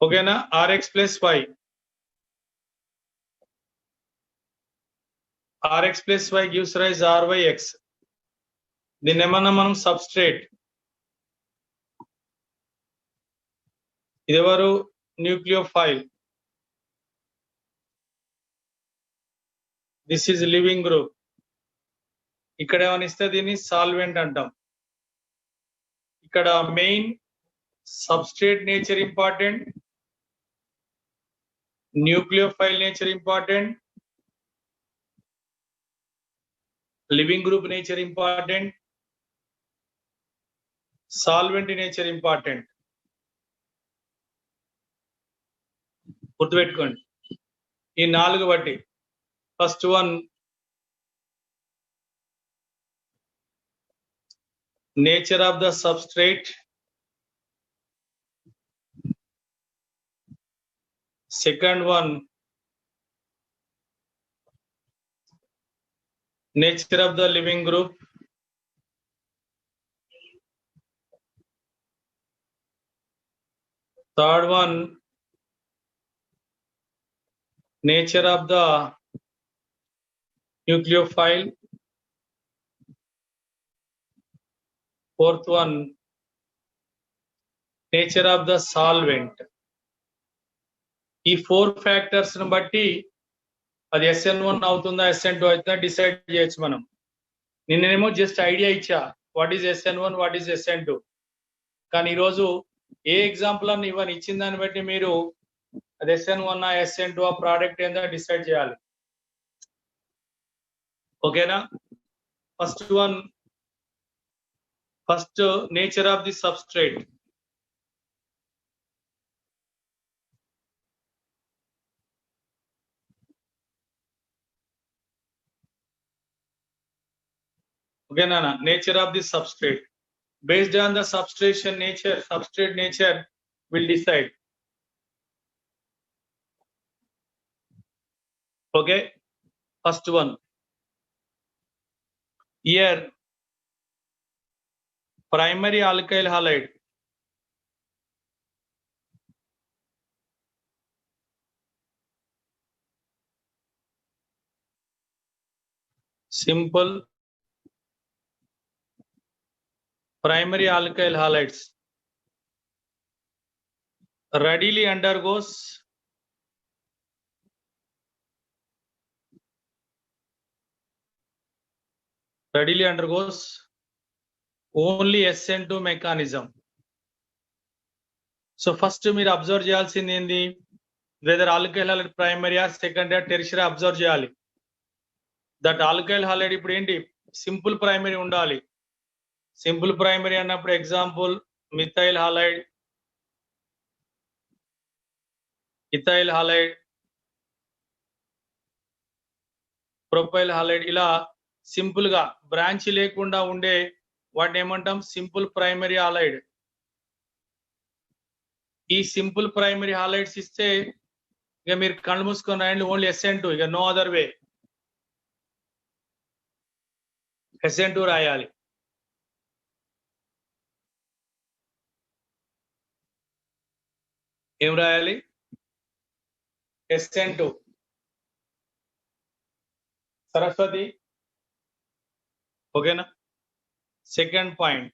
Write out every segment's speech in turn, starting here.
ఓకేనా? RX plus Y. RX plus Y gives rise RYX. దీన్ని ఏమన్నా మనం సబ్స్ట్రేట్. ఇదెవరు? Nucleophile. This is leaving group. ఇక్కడ ఏమని ఇస్తే దీన్ని సాల్వెంట్ అంటాం. ఇక్కడ main substrate nature important, nucleophile nature important, leaving group nature important, solvent nature important. గుర్తుపెట్టుకోండి ఈ 4 బట్టి. First one nature of the substrate, second one nature of the leaving group, third one nature of the nucleophile, fourth one nature of the solvent. ఈ 4 factors ను బట్టి అది SN1 అవుతుందా SN2 అవుతుందా decide చేయొచ్చు మనం. నిన్నేమో జస్ట్ ఐడియా ఇచ్చా what is SN1 what is SN2. కానీ ఈరోజు ఏ ఎగ్జాంపుల్ అని ఇవన్నీ ఇచ్చిన దాన్ని బట్టి మీరు అది SN1 SN2 ప్రోడక్ట్ ఏందో డిసైడ్ చేయాలి. ఓకేనా? First one first nature of the substrate. ఓకేనా? Nature of the substrate. Based on the substrate nature will decide. Okay, first one here primary alkyl halide. Simple primary alkyl halides readily undergoes only SN2 mechanism. So first మీరు observe చేయాల్సింది ఏంది? Whether alkyl halide primary secondary tertiary observe చేయాలి. That alkyl halide ఇప్పుడు ఏంటి? Simple primary ఉండాలి. Simple primary అన్నప్పుడు example methyl halide, ethyl halide, propyl halide, ఇలా simple గా బ్రాంచ్ లేకుండా ఉండే వాటిని ఏమంటాం? Simple primary halide. ఈ సింపుల్ ప్రైమరీ హాలైడ్స్ ఇస్తే ఇక మీరు కళ్ళు మూసుకొని రాయండి ఓన్లీ SN2, ఇక నో అదర్ వే. SN2 రాయాలి. ఏం రాయాలి? SN2. సరస్వతి ఓకేనా? సెకండ్ పాయింట్,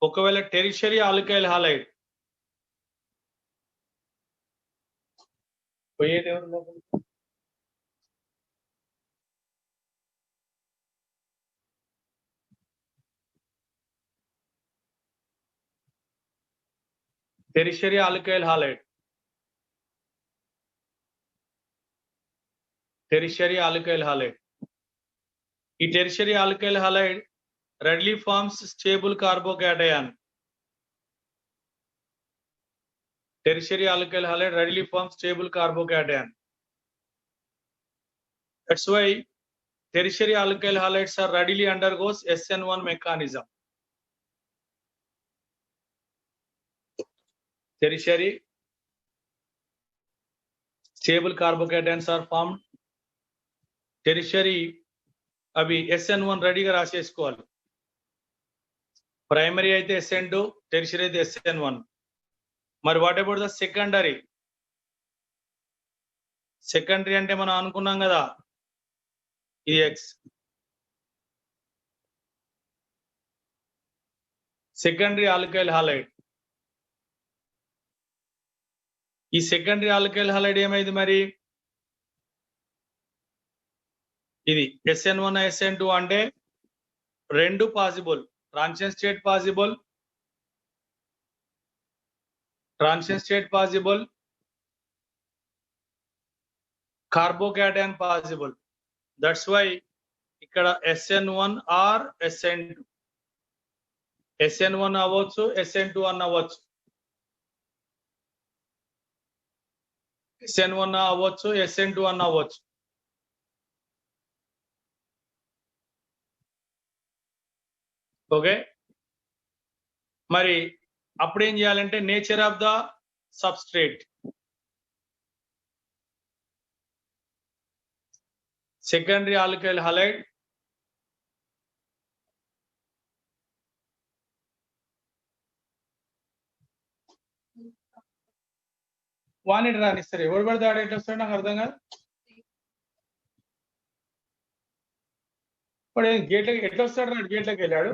ఒకవేళ టెరిషరీ ఆల్కైల్ హాలైడ్ పోయేది ఎవరు? Tertiary alkyl halide, tertiary alkyl halide. ఈ tertiary alkyl halide readily forms stable carbocation. Tertiary alkyl halide readily forms stable carbocation. That's why tertiary alkyl halides are readily undergoes SN1 mechanism. Tertiary stable carbocations are formed. Tertiary అవి SN1 రెడీగా రాసేసుకోవాలి. Primary అయితే SN2, tertiary అయితే SN1. మరి what about the secondary? Secondary అంటే మనం అనుకున్నాం కదా, ఇది X. Secondary alkyl halide. ఈ సెకండరీ ఆల్కైల్ హాలైడ్ ఏమైంది మరి? ఇది SN1 SN2 అంటే రెండు possible. Transition state possible, carbocation possible. That's why ఇక్కడ SN1 ఆర్ SN2. SN1 అవ్వచ్చు, SN2 అన్న అవ్వచ్చు. SN1 అవ్వచ్చు, SN2 అన్న అవ్వచ్చు. ఓకే, మరి అప్పుడు ఏం చేయాలంటే nature of the substrate. Secondary alkyl halide వానిటి రానిస్తారు. ఎవడు పడితే ఆడ ఎట్లా వస్తాడు నాకు అర్థం కాదు. ఇప్పుడు గేట్లకి ఎట్లా వస్తాడు? నాడు గేట్లకి వెళ్ళాడు.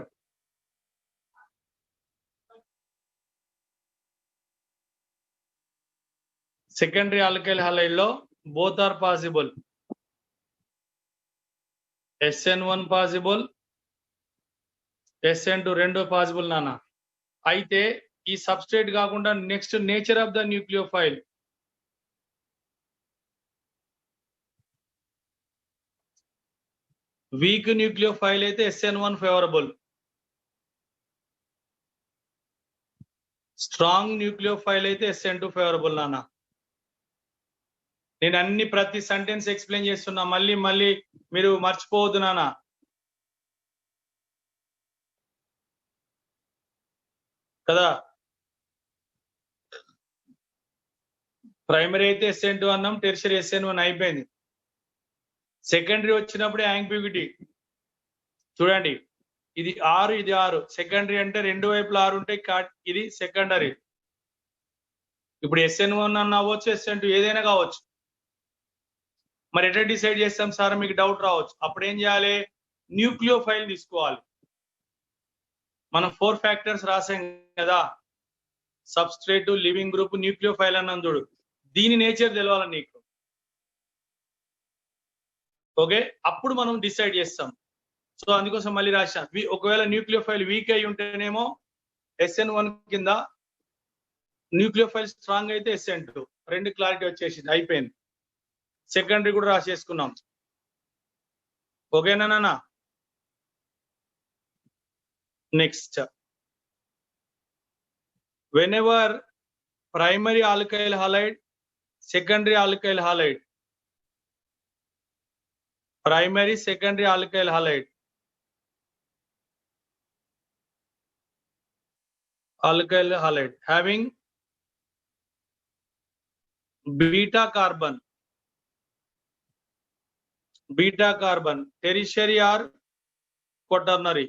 సెకండరీ ఆల్కైల్ హాలైడ్ లో both are possible. SN1 possible, SN2 రెండు పాసిబుల్ నాన్న. అయితే ఈ సబ్స్ట్రేట్ కాకుండా next nature of the nucleophile. Weak nucleophile అయితే SN1 ఫేవరబుల్. స్ట్రాంగ్ న్యూక్లియోఫైల్ అయితే SN2 ఫేవరబుల్ నాన్న. నేను అన్ని ప్రతి సెంటెన్స్ ఎక్స్ప్లెయిన్ చేస్తున్నా, మళ్ళీ మీరు మర్చిపోవద్దు నాన్న. కదా, ప్రైమరీ అయితే SN2 అన్నాం, టెర్షియరీ SN1 అయిపోయింది. సెకండరీ వచ్చినప్పుడే యాంగ్బిగ్యూటీ చూడండి, ఇది 6 ఇది 6. సెకండరీ అంటే రెండు వైపులా 6 ఉంటాయి. ఇది సెకండరీ. ఇప్పుడు SN1 అన్న అవ్వచ్చు, SN2 ఏదైనా కావచ్చు. మరి ఎట్లా డిసైడ్ చేస్తాం సార్? మీకు డౌట్ రావచ్చు. అప్పుడు ఏం చేయాలి? న్యూక్లియోఫైల్ తీసుకోవాలి. మనం 4 ఫ్యాక్టర్స్ రాసాం కదా, సబ్స్ట్రేట్, లివింగ్ గ్రూప్, న్యూక్లియోఫైల్ అన్నం చూడు. దీని నేచర్ తెలవాలి నీకు. ఓకే, అప్పుడు మనం డిసైడ్ చేస్తాం. సో అందుకోసం మళ్ళీ రాశా. ఒకవేళ న్యూక్లియోఫైల్ వీక్ అయి ఉంటేనేమో SN1 కింద, న్యూక్లియోఫైల్ స్ట్రాంగ్ అయితే SN2. రెండు క్లారిటీ వచ్చేసింది, అయిపోయింది. సెకండరీ కూడా రాసేసుకున్నాం. ఓకేనా నాన్న? Next, whenever primary alkyl halide, secondary alkyl halide, primary secondary alkyl halide, having beta carbon, tertiary or quaternary.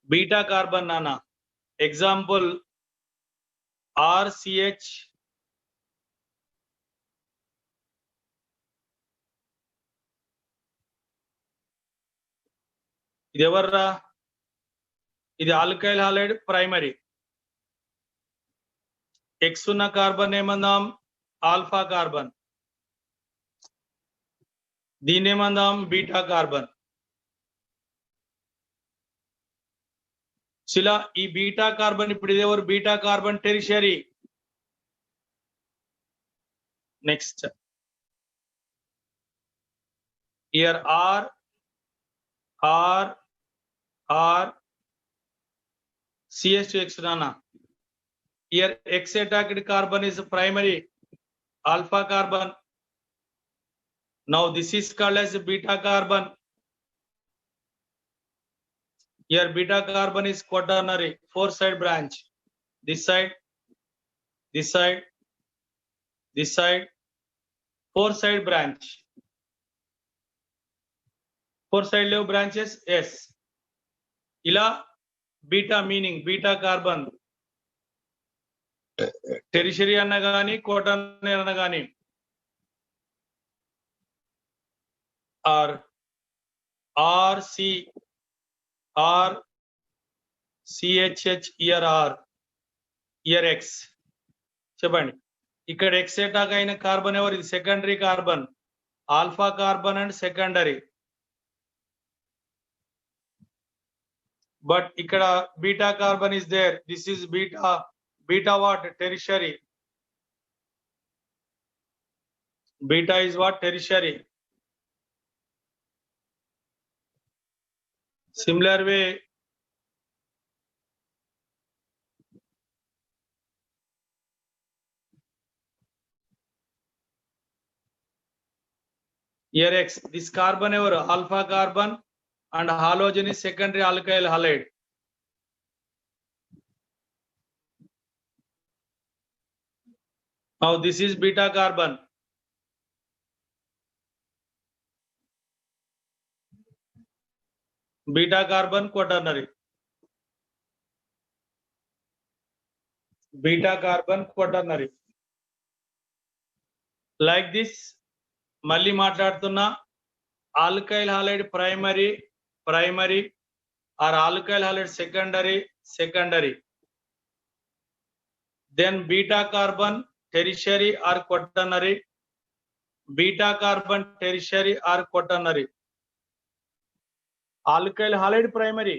Beta carbon nana, example RCH, ఇది ఎవర్రా? ఇది ఆల్కైల్ హాలైడ్ ప్రైమరీ. X ఉన్న కార్బన్ ఏమందాం? Alpha carbon. దీన్ని ఏమందాం? Beta carbon. చిలా ఈ beta carbon, ఇప్పుడు ఇది ఎవరు? Beta carbon tertiary. Next, here R CH2X nana. Here X attacked carbon is primary alpha carbon. Now this is called as beta carbon. Here beta carbon is quaternary, 4-side branch. This side, this side, this side, 4-side branch. 4 side level branches, yes. ఇలా beta meaning beta carbon tertiary అన్న కానీ quaternary అన్న కానీ R C R C H H here R here X చెప్పండి. ఇక్కడ X attack అయిన carbon ఎవరు? ఇది secondary carbon, alpha carbon and secondary. But ఇక్కడ beta carbon is there. This is beta what? Tertiary. Beta is what? Tertiary. Similar way, here X, this carbon ever alpha carbon and halogen is secondary alkyl halide. Now this is beta carbon. Beta carbon quaternary. Beta carbon quaternary. Like this, మళ్ళీ మాట్లాడుతున్నా, alkyl halide primary or alkyl halide secondary. Then beta carbon tertiary or quaternary. Beta carbon tertiary or quaternary. Alkyl halide primary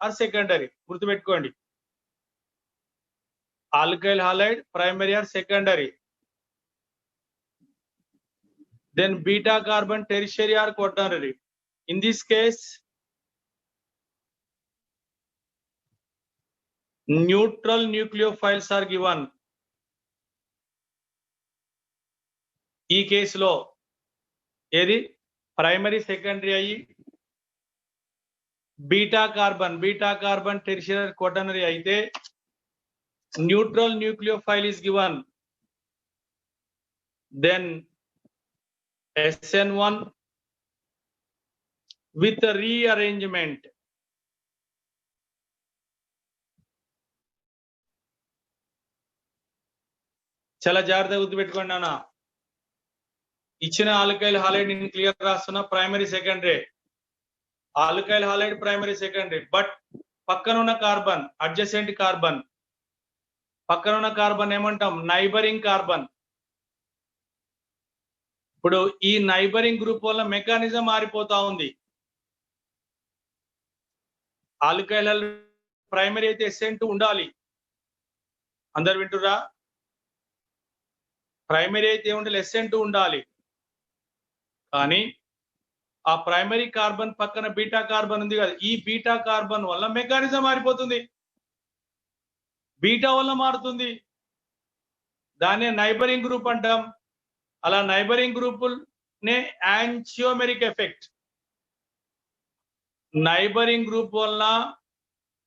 or secondary. గుర్తుపెట్టుకోండి, alkyl halide primary or secondary. Then beta carbon tertiary or quaternary. In this case, neutral nucleophiles are given. ఈ కేసులో ఏది primary secondary అయ్యి beta carbon tertiary quaternary అయితే neutral nucleophile is given. Then SN1 with a rearrangement. చాలా జాగ్రత్తగా గుర్తుపెట్టుకోండి నాన్న. ఇచ్చిన ఆల్కైల్ హాలైడ్ నేను క్లియర్ రాస్తున్నా, primary secondary. Alkyl halide primary secondary. But పక్కనున్న కార్బన్, అడ్జసెంట్ కార్బన్, పక్కనున్న కార్బన్ ఏమంటాం? Neighbouring carbon. ఇప్పుడు ఈ నైబరింగ్ గ్రూప్ వల్ల మెకానిజం మారిపోతా ఉంది. ఆల్కైల్ ప్రైమరీ అయితే SN2 ఉండాలి. అందరు వింటురా? ప్రైమరీ అయితే ఉండాలి, SN2 ఉండాలి. కానీ ఆ ప్రైమరీ కార్బన్ పక్కన బీటా కార్బన్ ఉంది కదా, ఈ బీటా కార్బన్ వల్ల మెకానిజం మారిపోతుంది, బీటా వల్ల మారుతుంది. దాన్నే నైబరింగ్ గ్రూప్ అంటాం. అలా నైబరింగ్ గ్రూపునే యాంజియోమెరిక్ ఎఫెక్ట్. నైబరింగ్ గ్రూప్ వల్ల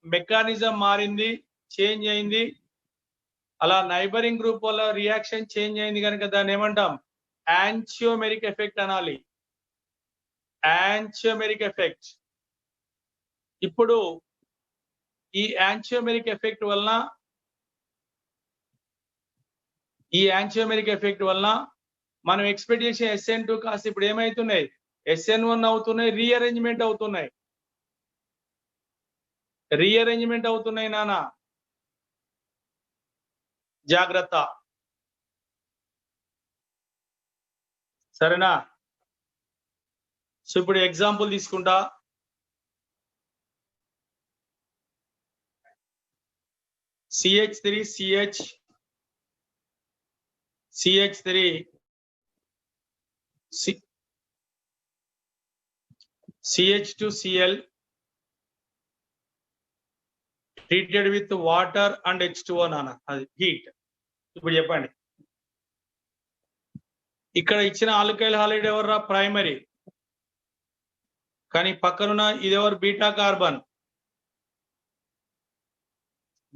మెకానిజం మారింది, చేంజ్ అయింది. అలా నైబరింగ్ గ్రూప్ వల్ల రియాక్షన్ చేంజ్ అయింది కనుక దాన్ని ఏమంటాం? యాంజియోమెరిక్ ఎఫెక్ట్ అనాలి. యాంజియోమెరిక్ ఎఫెక్ట్. ఇప్పుడు ఈ యాంజియోమెరిక్ ఎఫెక్ట్ వలన మనం ఎక్స్పెక్ట్ చేసే SN2 కాస్త ఇప్పుడు ఏమైతున్నాయి? SN1 అవుతున్నాయి, రీఅరేంజ్మెంట్ అవుతున్నాయి నానా. జాగ్రత్త, సరేనా? సో ఇప్పుడు ఎగ్జాంపుల్ తీసుకుంటా. CH3 CH2Cl treated with water and H2O నాన్న, అది హీట్. ఇప్పుడు చెప్పండి, ఇక్కడ ఇచ్చిన ఆల్కైల్ హాలైడ్ ఎవర్రా? ప్రైమరీ. కానీ పక్కనున్న ఇది ఎవరు? Beta carbon.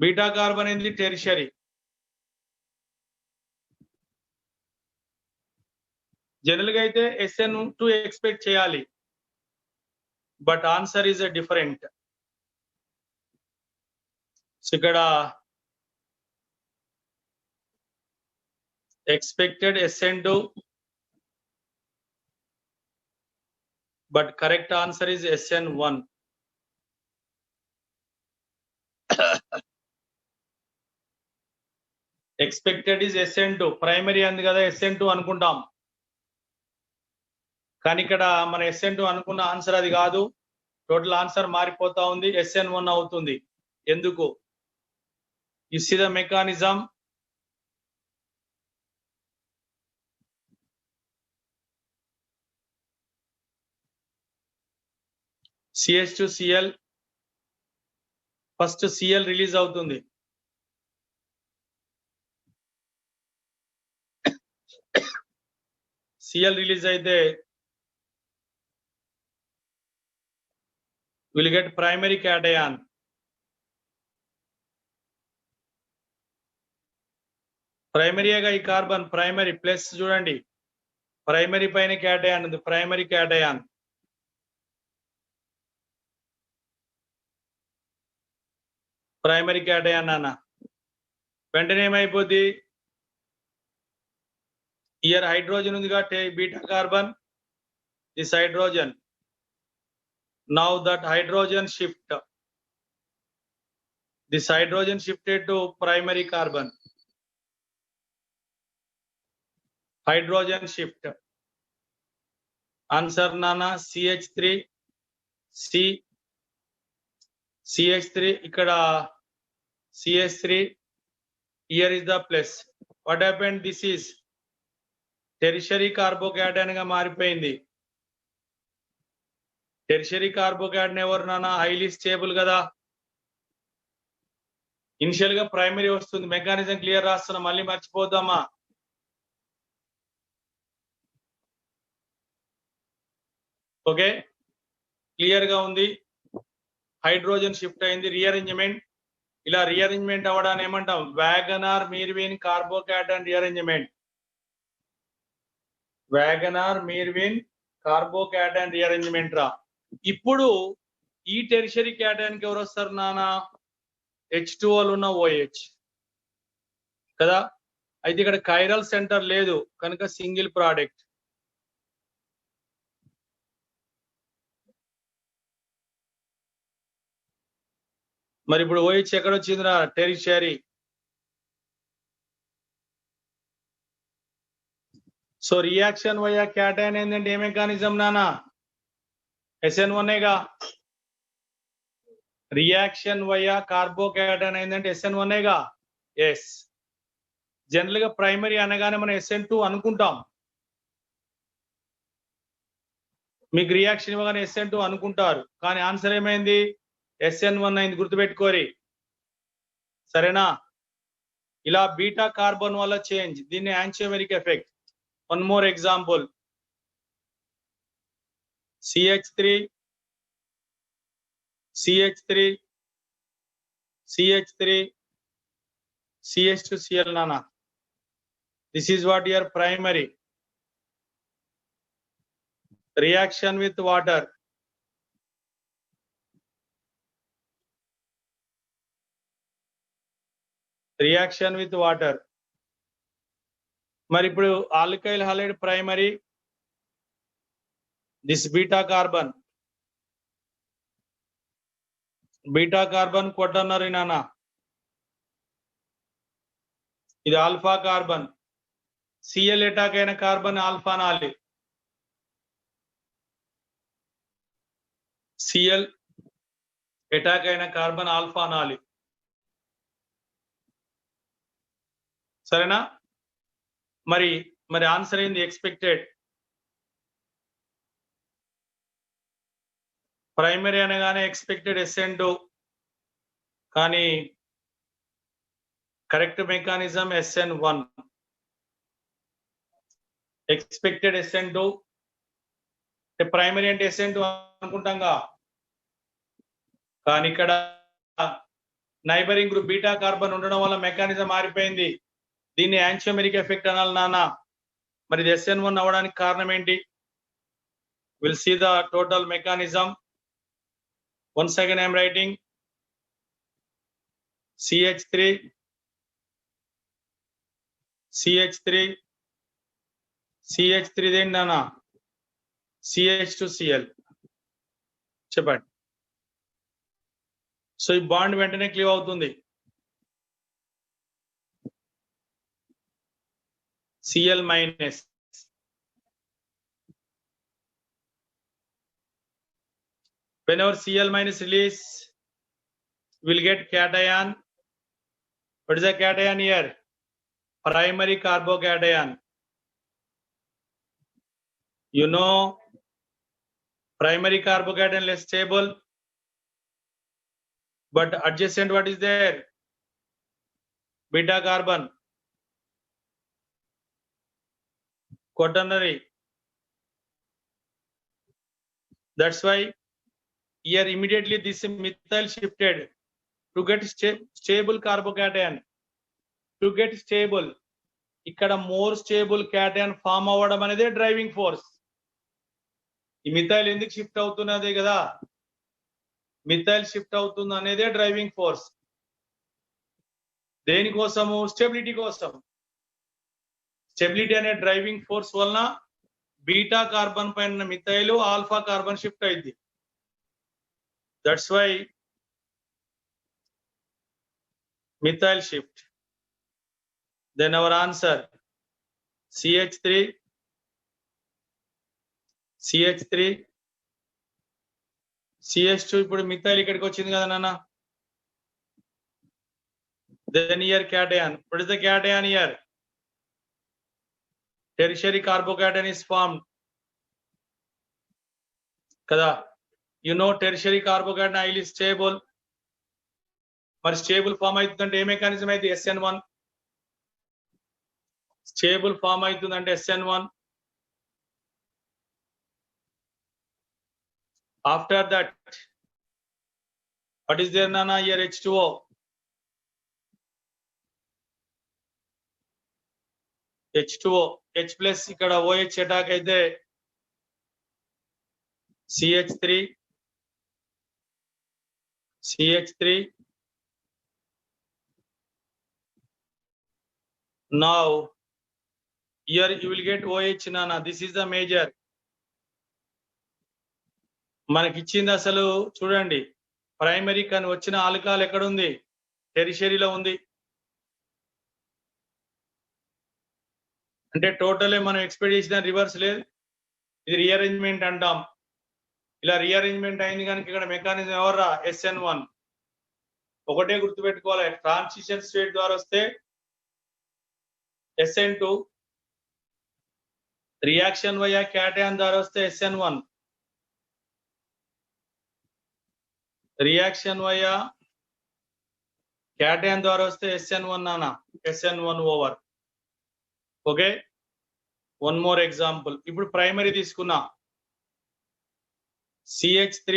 బీటా కార్బన్ ఏంది? టెరిషరీ. జనరల్ గా అయితే SN2 ఎక్స్పెక్ట్ చేయాలి, but answer is different. So ఇక్కడ expected SN2, but correct answer is SN1. Expected is SN2, primary అంది కదా SN2 అనుకుంటాం, కానీ ఇక్కడ మన SN2 అనుకున్న ఆన్సర్ అది కాదు, టోటల్ ఆన్సర్ మారిపోతా ఉంది, SN1 అవుతుంది. ఎందుకు? You see the mechanism. CH2Cl, first Cl release అవుతుంది. Cl రిలీజ్ అయితే will get primary cation. ప్రైమరీగా ఈ కార్బన్ ప్రైమరీ ప్లస్ చూడండి, ప్రైమరీ పైన క్యాటయాన్ ఉంది, ప్రైమరీ క్యాటయాన్. ప్రైమరీ క్యాటయాన్ అన్న వెంటనే ఏమైపోద్ది, ఇయర్ హైడ్రోజన్ ఉంది కాబట్టి beta carbon, this hydrogen. Now that hydrogen shift, this hydrogen shifted to primary carbon. Hydrogen shift. Answer నానా CH3 CH3, ఇక్కడ CH3, here is the plus. What happened? This is tertiary carbocation గా మారిపోయింది. Tertiary కార్బోకేటన్ ఎవరు నాన్న? Highly stable కదా. Initial గా primary వస్తుంది. Mechanism clear రాస్తున్నా, మళ్ళీ మర్చిపోతామా? ఓకే, క్లియర్ గా ఉంది. హైడ్రోజన్ షిఫ్ట్ అయింది, రీఅరేంజ్మెంట్. ఇలా రీఅరేంజ్మెంట్ అవ్వడాన్ని ఏమంటాం? వ్యాగనార్ మీర్విన్ కార్బోకేటన్ రీఅరేంజ్మెంట్. వ్యాగనార్ మీర్విన్ కార్బోకేటన్ రీఅరేంజ్మెంట్ రా. ఇప్పుడు ఈ టెర్షరీ క్యాటయాన్ కి ఎవరు వస్తారు నానా? H2O ఉన్న OH కదా. అయితే ఇక్కడ కైరల్ సెంటర్ లేదు కనుక సింగిల్ ప్రోడక్ట్. మరి ఇప్పుడు OH ఎక్కడ వచ్చిందిరా? Tertiary. So reaction via cation ఏంటంటే ఏ మెకానిజం నానా? SN1గా. రియాక్షన్ వయా కార్బోకేటన్ ఏంటంటే SN1గా. ఎస్. జనరల్ గా ప్రైమరీ అనగానే మనం SN2 అనుకుంటాం. మీకు రియాక్షన్ ఇవ్వగానే SN2 అనుకుంటారు, కానీ ఆన్సర్ ఏమైంది? SN1 అయింది. గుర్తుపెట్టుకోరి, సరేనా? ఇలా బీటా కార్బన్ వల్ల చేంజ్, దీన్ని antimeric effect. One more example, CH3 CH2Cl nana. This is what your primary reaction with water. Reaction with water. మరి ఇప్పుడు alkyl halide primary, this beta carbon. Beta carbon కొట్టన్నారు నాన్న, ఇది ఆల్ఫా కార్బన్. Cl అటాక్ అయిన carbon alpha నాలి. Cl attack అయిన carbon alpha నాలి, సరేనా? మరి మరి ఆన్సర్ ఏంది? ఎక్స్పెక్టెడ్. ప్రైమరీ అనగానే ఎక్స్పెక్టెడ్ SN2, కానీ correct mechanism SN1. Expected SN2, primary అంటే SN2 అనుకుంటాంగా, కానీ ఇక్కడ నైబరింగ్ గ్రూప్ బీటా కార్బన్ ఉండడం వల్ల మెకానిజం మారిపోయింది. దీన్ని యాంటిమెరిక్ ఎఫెక్ట్ అనాలి నాన్న. మరి ఇది SN1 అవ్వడానికి కారణం ఏంటి? Will see the total mechanism. Once again I am writing CH3 దేని నానా CH2Cl చెప్పండి. సో ఈ బాండ్ వెంటనే క్లీవ్ అవుతుంది. Cl minus. Whenever Cl minus release, we'll get cation. What is the cation here? Primary carbocation. You know, primary carbocation less stable, but adjacent what is there? Beta carbon. Quaternary. That's why here immediately this methyl shifted to get stable carbocation. To get stable, ఇక్కడ more stable cation form అవ్వడం అనేది driving force. ఈ methyl ఎందుకు shift అవుతున్నదే కదా, methyl shift అవుతుంది అనేదే driving force. దేనికోసము? స్టెబిలిటీ కోసం. స్టెబిలిటీ అనే డ్రైవింగ్ ఫోర్స్ వలన బీటా కార్బన్ పైన మిథైల్ ఆల్ఫా కార్బన్ షిఫ్ట్ అయింది. That's why methyl shift. Then our answer CH3 CH2 ఇప్పుడు మిథైల్ ఇక్కడికి వచ్చింది కదా నాన్న. Then here cation. What is the cation here? Tertiary carbocation is formed కదా. You know tertiary carbocation highly stable. మరి stable form అవుతుందంటే ఏ mechanism అయితే SN1 stable form అవుతుందంటే SN1. After that, what is there nana here? H2O. H plus ఇక్కడ OH attack అయితే CH3 now here you will get OH nana. This is the major. మనకి ఇచ్చింది అసలు చూడండి, primary కానీ వచ్చిన ఆల్కహాల్ ఎక్కడ ఉంది? టెరిషరీలో ఉంది. అంటే టోటల్ మనం ఎక్స్పెక్ట్ చేసిన రివర్స్ లేదు, ఇది రీఅరేంజ్మెంట్ అంటాం. ఇలా రీఅరేంజ్మెంట్ అయింది కనుక ఇక్కడ మెకానిజం ఎవర్రా? SN1. ఒకటే గుర్తుపెట్టుకోవాలి, ట్రాన్సిషన్ స్టేట్ ద్వారా వస్తే SN2, రియాక్షన్ వయా క్యాటయాన్ ద్వారా వస్తే SN1. రియాక్షన్ వయా క్యాటయాన్ ద్వారా వస్తే SN1 నానా, SN1 over. Okay, one more example. ఇప్పుడు ప్రైమరీ తీసుకున్నా, CH3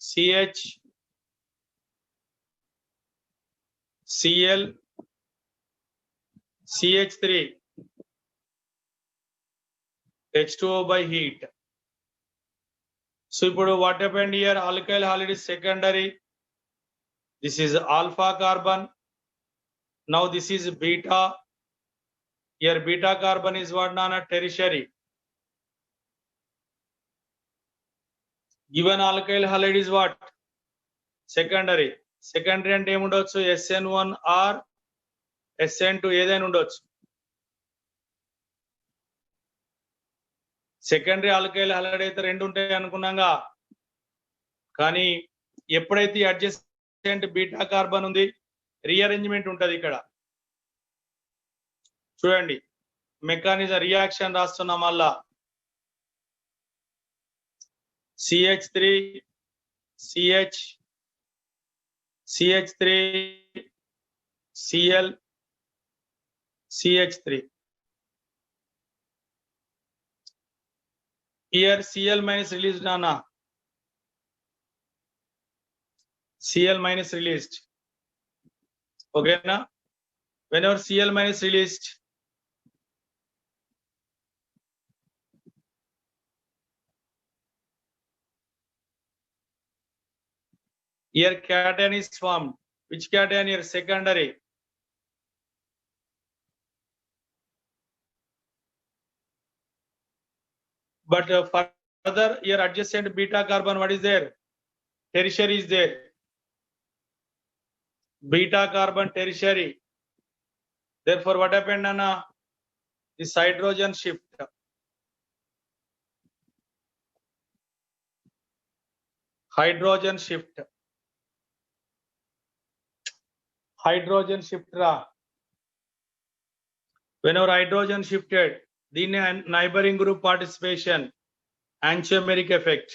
CH Cl CH3 H2O by heat. So ఇప్పుడు what happened here? Alkyl halide is secondary. This is alpha carbon. Now this is beta. Here beta carbon is what nana? Tertiary. Given alkyl halide is what? Secondary. Secondary అంటే ఏముండొచ్చు? SN1 or SN2 ఏదైనా ఉండొచ్చు. Secondary alkyl halide అయితే రెండు ఉంటాయి అనుకున్నాగా, కానీ ఎప్పుడైతే adjacent beta carbon ఉంది, rearrangement ఉంటది. ఇక్కడ చూడండి మెకానిజం రియాక్షన్ రాస్తున్నాం. మళ్ళా CH3 CH3 Cl CH3. Here Cl minus released nana. Cl minus released. Okay na? Whenever Cl minus released, here cation is formed. Which cation here? Secondary. But further here adjacent beta carbon, what is there? Tertiary is there. Beta carbon tertiary. Therefore, what happened, Nana? This hydrogen shift. Hydrogen shift. Hydrogen shift ra. Whenever hydrogen shifted, the neighboring group participation, antiomeric effect.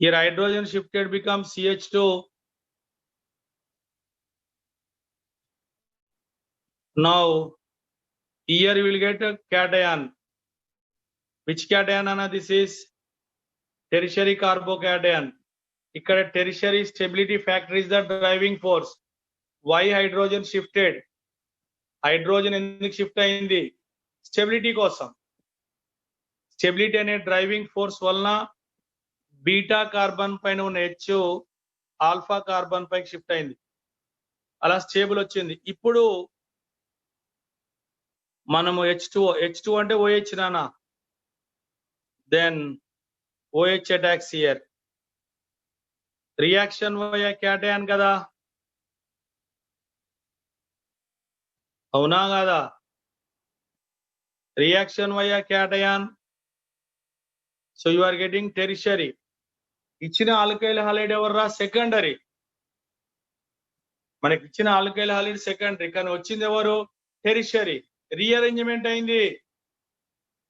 Here hydrogen shifted becomes CH2. Now here you will get a cation. Which cation, Anna? This is tertiary carbocation. ఇక్కడ tertiary stability factor is the driving force. Why hydrogen shifted? Hydrogen ఎందుకు shift అయింది? Stability కోసం. Stability అనే driving force వలన beta carbon పైన ఉన్న H alpha carbon పైకి shift అయింది. అలా స్టేబుల్ వచ్చింది. ఇప్పుడు మనము H2 అంటే OH నానా, then OH attacks here. Reaction via cation కదా, అవునా కదా? Reaction via cation. So you are getting tertiary. ఇచ్చిన ఆల్కైల్ హాలైడ్ ఎవర్రా? సెకండరీ. మనకి ఇచ్చిన ఆల్కైల్ హాలైడ్ సెకండరీ, కానీ వచ్చింది ఎవరు? టెరిషరీ. రీఅరేంజ్మెంట్ అయింది.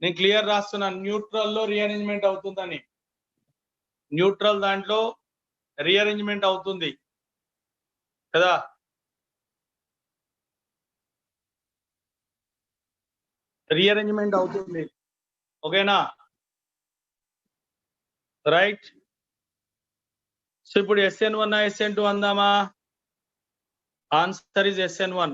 నేను క్లియర్ రాస్తున్నాను, న్యూట్రల్ లో రీఅరేంజ్మెంట్ అవుతుందని. న్యూట్రల్ దాంట్లో రీఅరేంజ్మెంట్ అవుతుంది కదా. రీఅరేంజ్మెంట్ అవుతుంది, ఓకేనా? రైట్. సో ఇప్పుడు SN1 SN2 అందామా? Answer is SN1.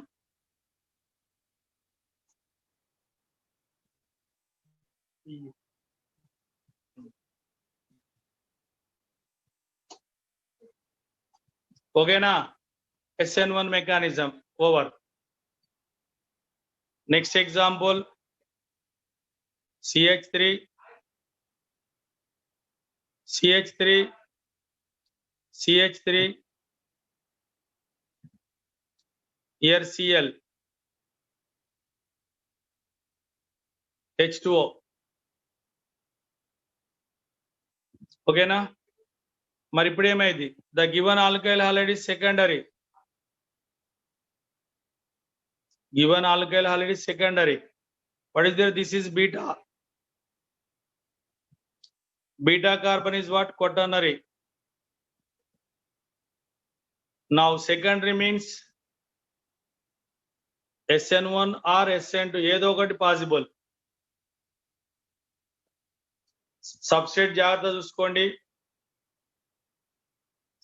ఓకేనా? SN1 mechanism over. Next example CH3 here Cl H2O. ఓకేనా? మరి ఇప్పుడు ఏమైంది? The given alkyl halide is secondary. Given alkyl halide is secondary. What is there? This is beta. Beta carbon is what? Quaternary. Now secondary means SN1 or SN2, ఏదో ఒకటి possible. Substrate జాగ్రత్త చూసుకోండి,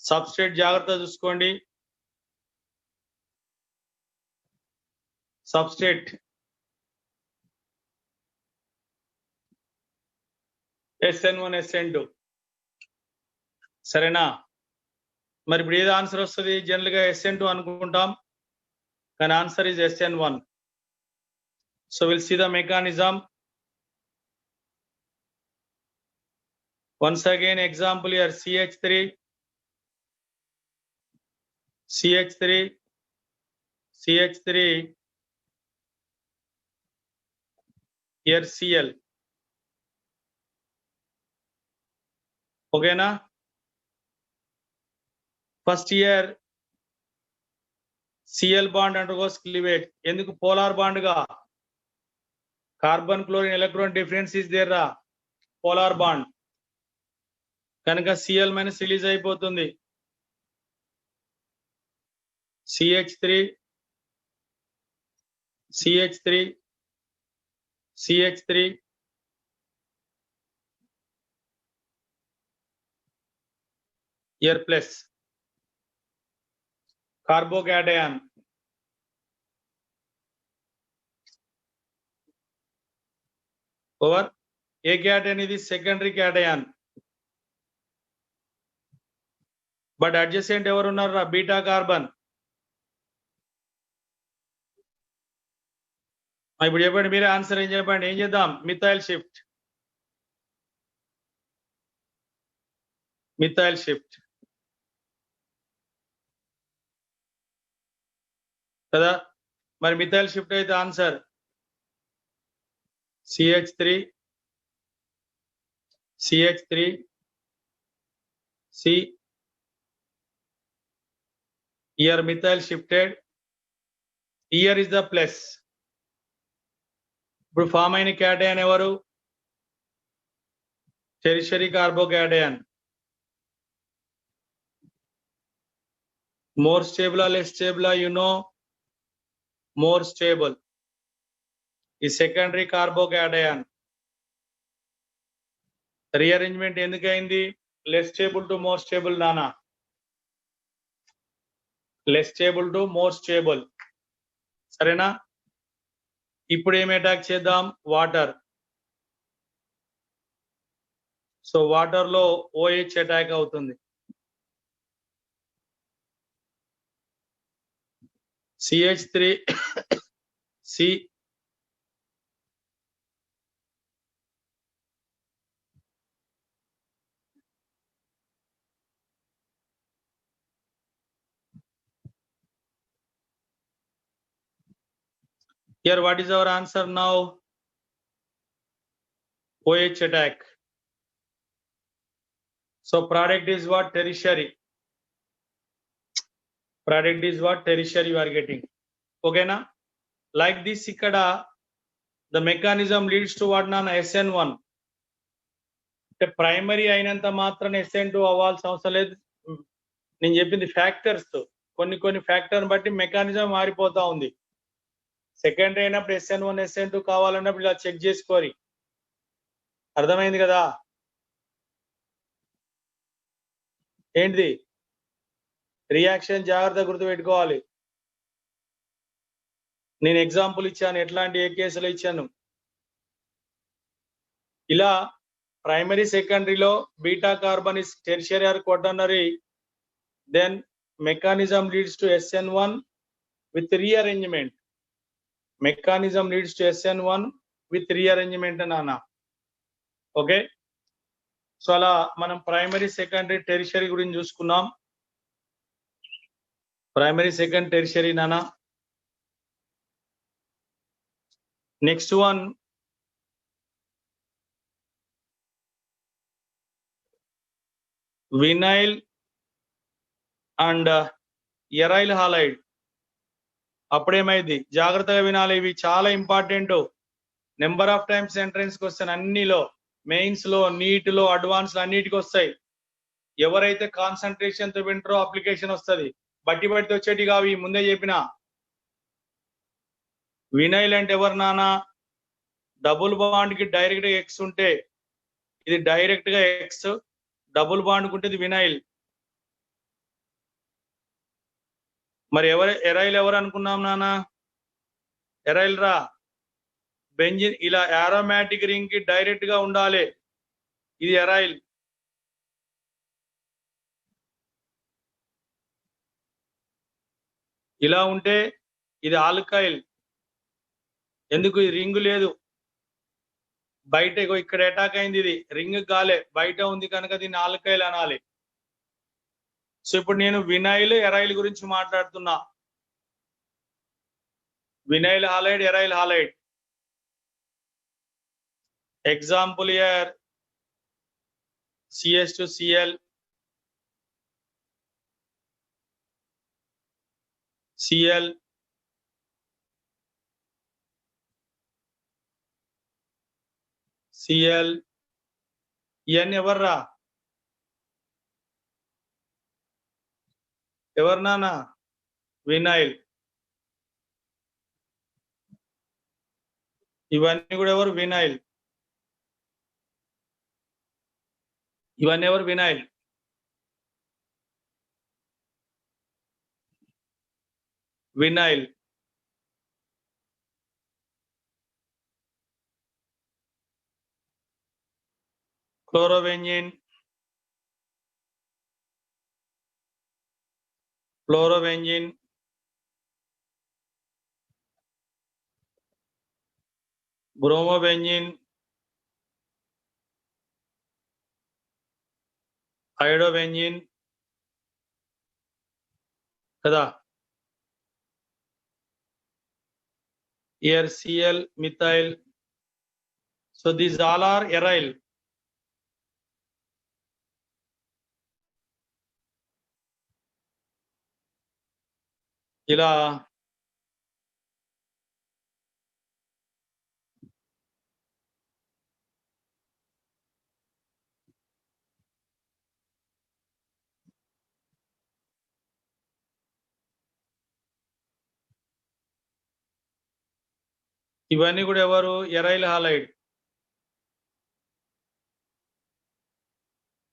substrate జాగ్రత్త చూసుకోండి. Substrate SN1 SN2, సరేనా? మరి ఇప్పుడు ఏది ఆన్సర్ వస్తుంది? జనరల్ గా SN2 అనుకుంటాం, కానీ answer is SN1. So will see the mechanism. Once again example here CH3 here Cl. ఓకేనా? First here Cl bond undergoes cleavage. ఎందుకు? పోలార్ బాండ్ గా. Carbon chlorine electron difference is there రా, polar bond కనుక Cl minus release అయిపోతుంది. CH3 here plus carbocation. Over. ఏ cation ఇది secondary cation. But adjacent ఎవరు ఉన్నారు? Beta carbon. ఇప్పుడు చెప్పండి, మీరే ఆన్సర్ ఏం చెప్పండి. ఏం చేద్దాం? Methyl shift. మిథైల్ షిఫ్ట్ కదా. మరి మిథైల్ షిఫ్ట్ అయితే answer CH3 CH3 C. Here methyl shifted, here is the plus. ఇప్పుడు ఫామ్ అయిన క్యాటయాన్ ఎవరు? Tertiary carbocation. more stable or less stable, you know, more stable. ఈ సెకండరీ కార్బోక్యాటయాన్ రీఅరేంజ్మెంట్ ఎందుకైంది? Less stable to more stable నానా, less stable to more stable. సరేనా? ఇప్పుడు ఏం attack చేద్దాం? వాటర్. సో వాటర్ లో OH అటాక్ అవుతుంది. CH3 C. Here what is our answer now? OH attack. So product is what? Tertiary. Product is what? Tertiary you are getting. Okay na? Like this ikkada the mechanism leads to what na? SN1. అంటే primary అయినంత మాత్రం SN2 అవ్వాల్సిన అవసరం లేదు. నేను చెప్పింది factors, కొన్ని factor బట్టి మెకానిజం మారిపోతా ఉంది. సెకండరీ అయినప్పుడు SN1 SN2 కావాలన్నప్పుడు ఇలా చెక్ చేసుకోరి. అర్థమైంది కదా? ఏంటిది? రియాక్షన్ జాగ్రత్త గుర్తుపెట్టుకోవాలి. నేను ఎగ్జాంపుల్ ఇచ్చాను, ఎట్లాంటి ఏ కేసులో ఇచ్చాను. ఇలా ప్రైమరీ సెకండరీలో beta carbon is tertiary or quaternary, then mechanism leads to SN1 with rearrangement. Mechanism leads to SN1 with rearrangement నాన్న. ఓకే, సో అలా మనం ప్రైమరీ సెకండరీ టెరిషరీ గురించి చూసుకున్నాం. ప్రైమరీ సెకండ్ టెరిషరీ నాన్న. Next one vinyl and aryl halide. అప్పుడేమైంది? జాగ్రత్తగా వినాలి, ఇవి చాలా important. Number of times entrance question అన్నిలో, మెయిన్స్ లో, నీట్ లో, అడ్వాన్స్ లో అన్నిటికి వస్తాయి. ఎవరైతే కాన్సన్ట్రేషన్ తో వింటారో అప్లికేషన్ వస్తుంది. బట్టి వచ్చేటి కావి, ముందే చెప్పిన. వినైల్ అంటే ఎవరు నానా? డబుల్ బాండ్ కి డైరెక్ట్ గా ఎక్స్ ఉంటే ఇది డైరెక్ట్ గా ఎక్స్, డబుల్ బాండ్ కుంటే ఇది వినైల్. మరి ఎరైల్ ఎవరు అనుకున్నాం నానా? ఎరైల్ రా బెంజిన్, ఇలా ఆరోమాటిక్ రింగ్ కి డైరెక్ట్ గా ఉండాలి, ఇది ఎరైల్. ఇలా ఉంటే ఇది ఆల్కైల్. ఎందుకు? ఈ రింగ్ లేదు, బయట ఇక్కడ అటాక్ అయింది, ఇది రింగ్ కాలే, బయట ఉంది కనుక దీన్ని ఆల్కైల్ అనాలి. సో ఇప్పుడు నేను వినైల్ ఎరైల్ గురించి మాట్లాడుతున్నా. Vinyl halide, aryl halide. Example here CH2Cl, Cl, Cl. ఇవన్నీ ఎవర్రా? ఎవరు నానా? వినైల్. ఇవన్నీ కూడా ఎవరు? వినైల్. ఇవన్నీ ఎవరు? Vinyl. Vinyl. chlorovenene, fluorovenene, bromovenene, iodovenene కదా. Here Cl, methyl. So these all are aryl. ఇలా ఇవన్నీ కూడా ఎవరు arrival halide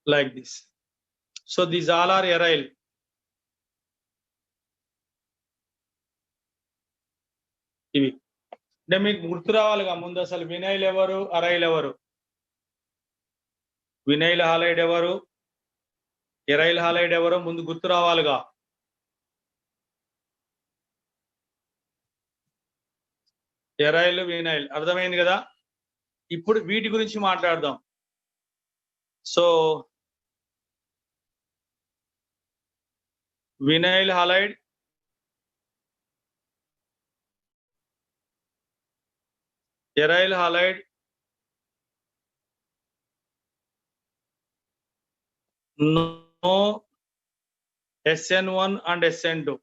like this. So these all are aryl. ఇవి అంటే మీకు గుర్తు రావాలిగా ముందు అసలు వినైల్ ఎవరు అరైల్ ఎవరు. వినైల్ హాలైడ్ ఎవరు ఎరైల్ హాలైడ్ ఎవరు ముందు గుర్తు రావాలిగా. ఎరైల్ వినైల్ అర్థమైంది కదా. ఇప్పుడు వీటి గురించి మాట్లాడదాం. So vinyl halide, aryl halide, no SN1 and SN2.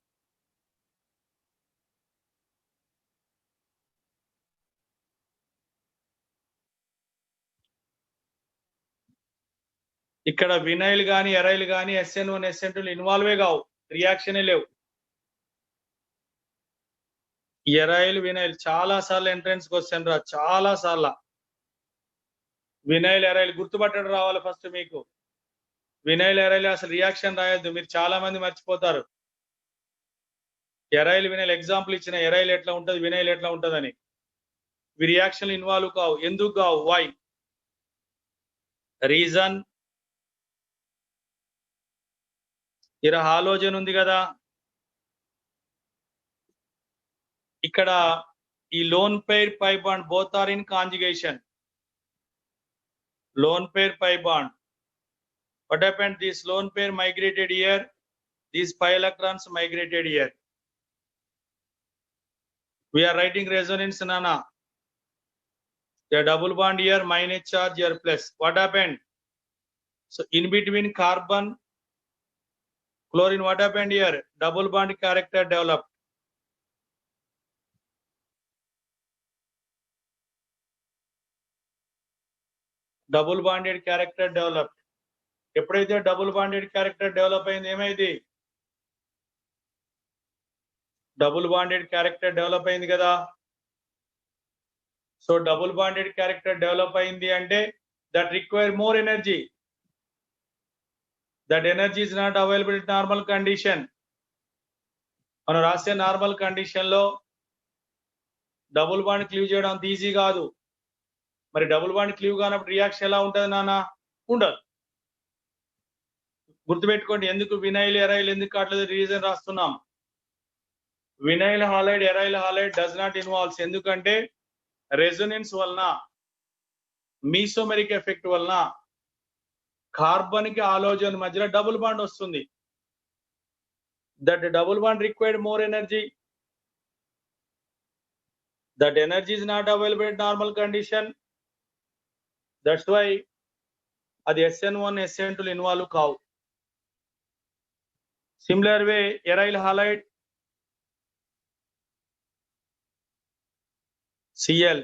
ఇక్కడ వినైల్ గాని ఎరైల్ గాని SN1 SN2 ఇన్వాల్వే కావు, రియాక్షనే లేవు. ఎరైల్ వినైల్ చాలా సార్లు ఎంట్రన్స్ క్వశ్చన్ రా, చాలా సార్లు. వినైల్ ఎరైల్ గుర్తుపట్టడం రావాలి ఫస్ట్ మీకు. వినైల్ ఎరైల్ అసలు రియాక్షన్ రాయొద్దు, మీరు చాలా మంది మర్చిపోతారు. ఎరైల్ వినైల్ ఎగ్జాంపుల్ ఇచ్చిన ఎరైల్ ఎట్లా ఉంటది వినైల్ ఎట్లా ఉంటదని. ఇవి రియాక్షన్ ఇన్వాల్వ్ కావు. ఎందుకు కావు? వై? రీజన్ ఇక్కడ హాలోజన్ ఉంది కదా, ఇక్కడ ఈ lone pair pi bond both are in conjugation. Lone pair pi bond. What happened? This lone pair migrated here, these pi electrons migrated here. We are writing resonance, Nana. The double bond here, minus charge here, plus. What happened? So in between carbon, chlorine, what happened here? Double bond character developed. Double bonded character developed. ఎప్పుడైతే double bonded character develop అయింది ఏమైంది? Double bonded character develop అయింది కదా. So double bonded character develop అయింది అంటే that require more energy. That energy is not available in normal condition. మనం రాసే normal condition లో డబుల్ బాండ్ క్లీవ్ చేయడం అంత ఈజీ కాదు. మరి డబుల్ బాండ్ క్లీవ్ కానప్పుడు రియాక్షన్ ఎలా ఉంటుంది నాన్న? ఉండదు. గుర్తుపెట్టుకోండి, ఎందుకు వినైల్ ఎరైల్ ఎందుకు అట్లేదు రీజన్ రాస్తున్నాం. Vinyl halide aryl halide does not involves. ఎందుకంటే రెజొనెన్స్ వలన, మీసోమెరిక్ ఎఫెక్ట్ వలన కార్బన్ కి హాలోజన్ మధ్యలో డబుల్ బాండ్ వస్తుంది. That double bond required more energy. That energy is not available in normal condition. That's why అది SN1 SN2 involve కావు. Similar way, aryl halide, Cl,